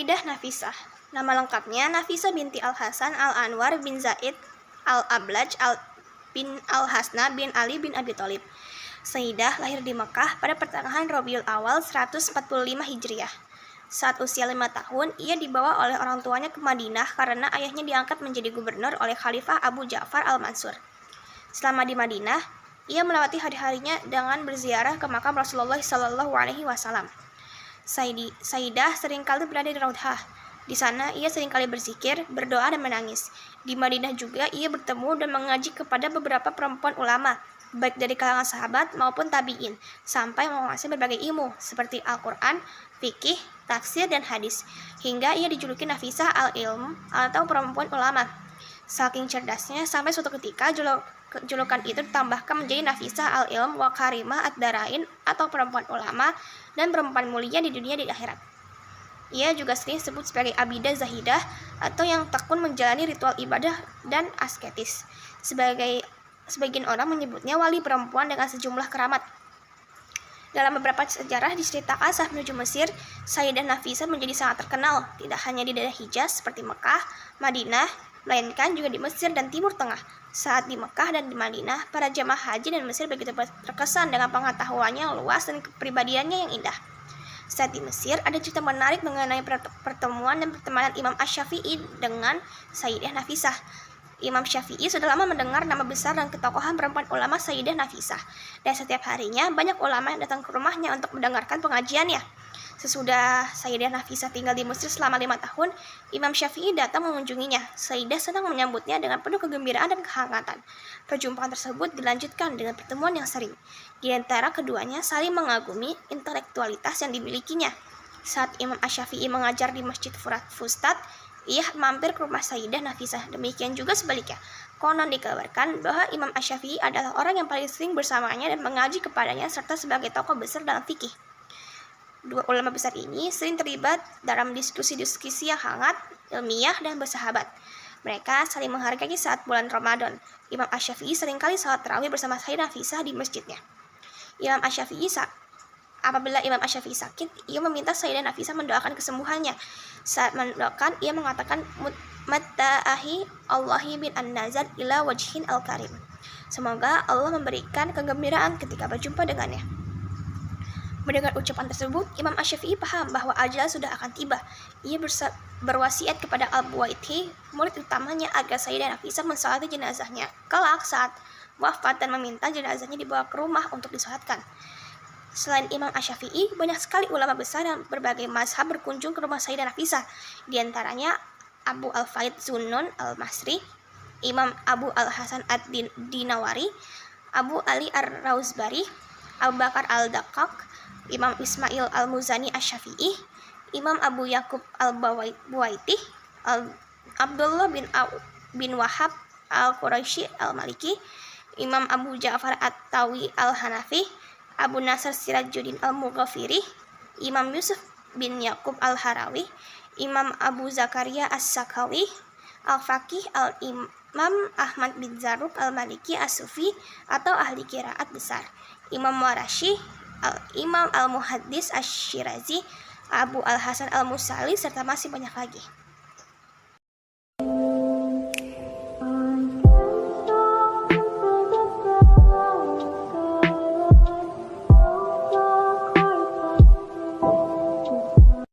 Sayyidah Nafisah. Nama lengkapnya Nafisah binti Al-Hasan Al-Anwar bin Zaid Al-Ablaj bin Al-Hasna bin Ali bin Abi Thalib. Sayyidah lahir di Mekah pada pertengahan Rabiul Awal 145 Hijriah. Saat usia 5 tahun, ia dibawa oleh orang tuanya ke Madinah karena ayahnya diangkat menjadi gubernur oleh Khalifah Abu Ja'far Al-Mansur. Selama di Madinah, ia melewati hari-harinya dengan berziarah ke makam Rasulullah SAW. Sayyidah seringkali berada di Raudhah. Di sana ia seringkali berzikir, berdoa dan menangis. Di Madinah juga ia bertemu dan mengaji kepada beberapa perempuan ulama, baik dari kalangan sahabat maupun tabi'in, sampai menguasai berbagai ilmu seperti Al-Quran, fikih, tafsir, dan hadis, hingga ia dijuluki Nafisah al-Ilm atau perempuan ulama. Saking cerdasnya, sampai suatu ketika julukan itu ditambahkan menjadi Nafisah al-Ilm wa Karimah ad-Darain atau perempuan ulama dan perempuan mulia di dunia dan di akhirat. Ia juga sering disebut sebagai Abidah Zahidah atau yang tekun menjalani ritual ibadah dan asketis. Sebagian orang menyebutnya wali perempuan dengan sejumlah keramat. Dalam beberapa sejarah diceritakan saat menuju Mesir, Sayyidah Nafisah menjadi sangat terkenal, tidak hanya di daerah Hijaz seperti Mekah, Madinah, melainkan juga di Mesir dan Timur Tengah. Saat di Mekah dan di Madinah, para jamaah haji dan Mesir begitu terkesan dengan pengetahuannya yang luas dan kepribadiannya yang indah. Saat di Mesir, ada cerita menarik mengenai pertemuan dan pertemanan Imam Asy-Syafi'i dengan Sayyidah Nafisah. Imam Syafi'i sudah lama mendengar nama besar dan ketokohan perempuan ulama Sayyidah Nafisah, dan setiap harinya banyak ulama yang datang ke rumahnya untuk mendengarkan pengajiannya. Sesudah Sayyidah Nafisah tinggal di Mesir selama 5 tahun, Imam Syafi'i datang mengunjunginya. Sayyidah senang menyambutnya dengan penuh kegembiraan dan kehangatan. Perjumpaan tersebut dilanjutkan dengan pertemuan yang sering. Di antara keduanya saling mengagumi intelektualitas yang dimilikinya. Saat Imam Asy-Syafi'i mengajar di Masjid Fustat, ia mampir ke rumah Sayyidah Nafisah. Demikian juga sebaliknya. Konon dikabarkan bahwa Imam Asy-Syafi'i adalah orang yang paling sering bersamanya dan mengaji kepadanya serta sebagai tokoh besar dalam fikih. Dua ulama besar ini sering terlibat dalam diskusi-diskusi yang hangat, ilmiah, dan bersahabat. Mereka saling menghargai saat bulan Ramadan. Imam Asy-Syafi'i seringkali salat tarawih bersama Sayyidah Nafisah di masjidnya. Apabila Imam Asy-Syafi'i sakit, ia meminta Sayyidah Nafisah mendoakan kesembuhannya. Saat mendoakan, ia mengatakan matta'ahi Allahi bin an-nazar ila wajhin al-karim. Semoga Allah memberikan kegembiraan ketika berjumpa dengannya. Mendengar ucapan tersebut, Imam Asy-Syafi'i paham bahwa ajal sudah akan tiba. Ia berwasiat kepada Al-Buwaiti, murid utamanya, agar Sayyidah Nafisah mensolati jenazahnya kelak saat wafat dan meminta jenazahnya dibawa ke rumah untuk disolatkan. Selain Imam Asy-Syafi'i, banyak sekali ulama besar dan berbagai mazhab berkunjung ke rumah Sayyidah Nafisah. Di antaranya Abu Al-Faid Zunnun Al-Masri, Imam Abu Al-Hasan Ad-Dinawari, Abu Ali Ar-Rauzbari, Abu Bakar Al-Daqqaq, Imam Ismail Al-Muzani Asy-Syafi'i, Imam Abu Yakub Al-Buwaiti, Abdullah bin Wahab Al-Quraisy Al-Maliki, Imam Abu Ja'far At-Tawi Al-Hanafi, Abu Nasr Sirajuddin Al-Mughafiri, Imam Yusuf bin Yakub Al-Harawi, Imam Abu Zakaria As-Sakawi, Al-Faqih Al-Imam Ahmad bin Zarruq Al-Maliki As-Sufi atau ahli qiraat besar, Imam Warashi, Imam Al-Muhaddis Asy-Syirazi, Abu Al-Hasan Al-Musali, serta masih banyak lagi.